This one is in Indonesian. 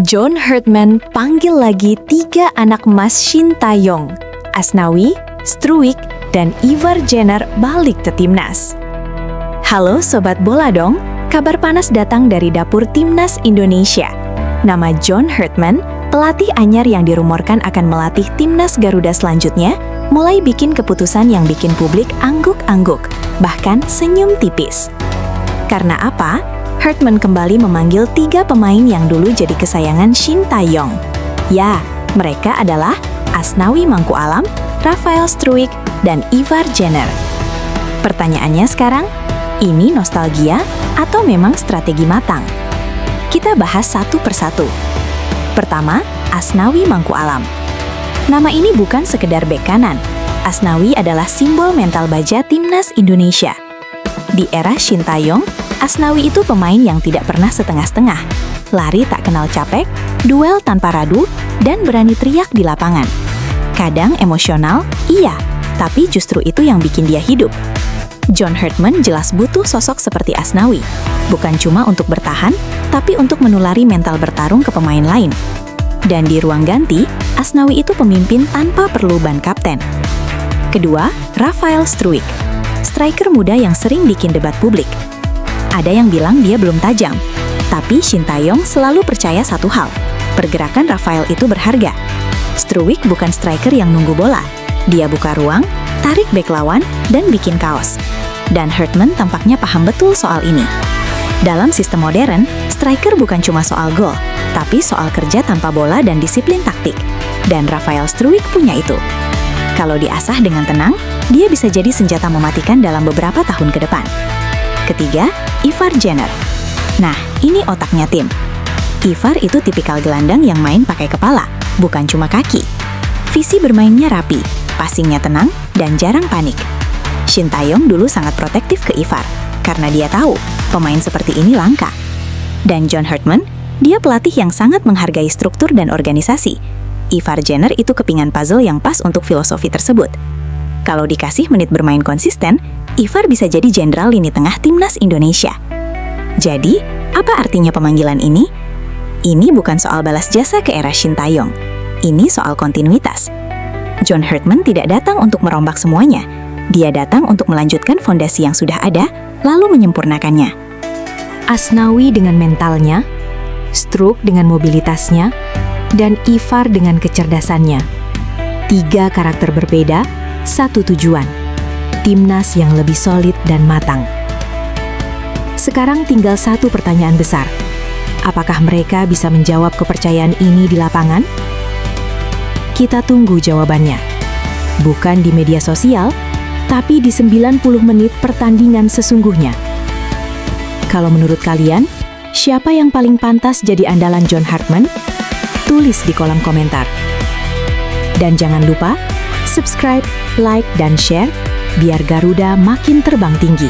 John Herdman panggil lagi 3 anak emas Shin Tae-yong, Asnawi, Struwik, dan Ivar Jenner balik ke timnas. Halo Sobat Bola dong, kabar panas datang dari dapur Timnas Indonesia. Nama John Herdman, pelatih anyar yang dirumorkan akan melatih timnas Garuda selanjutnya, mulai bikin keputusan yang bikin publik angguk-angguk, bahkan senyum tipis. Karena apa? Herdman kembali memanggil 3 pemain yang dulu jadi kesayangan Shin Tae-yong. Ya, mereka adalah Asnawi Mangkualam, Rafael Struwik, dan Ivar Jenner. Pertanyaannya sekarang, ini nostalgia atau memang strategi matang? Kita bahas satu persatu. Pertama, Asnawi Mangkualam. Nama ini bukan sekedar bek kanan. Asnawi adalah simbol mental baja timnas Indonesia. Di era Shin Tae-yong, Asnawi itu pemain yang tidak pernah setengah-setengah, lari tak kenal capek, duel tanpa radu, dan berani teriak di lapangan. Kadang emosional, iya, tapi justru itu yang bikin dia hidup. John Herdman jelas butuh sosok seperti Asnawi, bukan cuma untuk bertahan, tapi untuk menulari mental bertarung ke pemain lain. Dan di ruang ganti, Asnawi itu pemimpin tanpa perlu ban kapten. Kedua, Rafael Struwik, striker muda yang sering bikin debat publik. Ada yang bilang dia belum tajam, tapi Shin Tae-yong selalu percaya satu hal, pergerakan Rafael itu berharga. Struwik bukan striker yang nunggu bola, dia buka ruang, tarik bek lawan, dan bikin kaos. Dan Herdman tampaknya paham betul soal ini. Dalam sistem modern, striker bukan cuma soal gol, tapi soal kerja tanpa bola dan disiplin taktik. Dan Rafael Struwik punya itu. Kalau diasah dengan tenang, dia bisa jadi senjata mematikan dalam beberapa tahun ke depan. Ketiga, Ivar Jenner. Nah, ini otaknya tim. Ivar itu tipikal gelandang yang main pakai kepala, bukan cuma kaki. Visi bermainnya rapi, passingnya tenang, dan jarang panik. Shin Tae-yong dulu sangat protektif ke Ivar, karena dia tahu pemain seperti ini langka. Dan John Herdman, dia pelatih yang sangat menghargai struktur dan organisasi. Ivar Jenner itu kepingan puzzle yang pas untuk filosofi tersebut. Kalau dikasih menit bermain konsisten, Ivar bisa jadi jenderal lini tengah timnas Indonesia. Jadi, apa artinya pemanggilan ini? Ini bukan soal balas jasa ke era Shin Tae-yong. Ini soal kontinuitas. John Herdman tidak datang untuk merombak semuanya. Dia datang untuk melanjutkan fondasi yang sudah ada, lalu menyempurnakannya. Asnawi dengan mentalnya, Struk dengan mobilitasnya, dan Ivar dengan kecerdasannya. 3 karakter berbeda, satu tujuan. Timnas yang lebih solid dan matang. Sekarang tinggal satu pertanyaan besar. Apakah mereka bisa menjawab kepercayaan ini di lapangan? Kita tunggu jawabannya. Bukan di media sosial, tapi di 90 menit pertandingan sesungguhnya. Kalau menurut kalian, siapa yang paling pantas jadi andalan John Herdman? Tulis di kolom komentar. Dan jangan lupa, subscribe, like, dan share, biar Garuda makin terbang tinggi.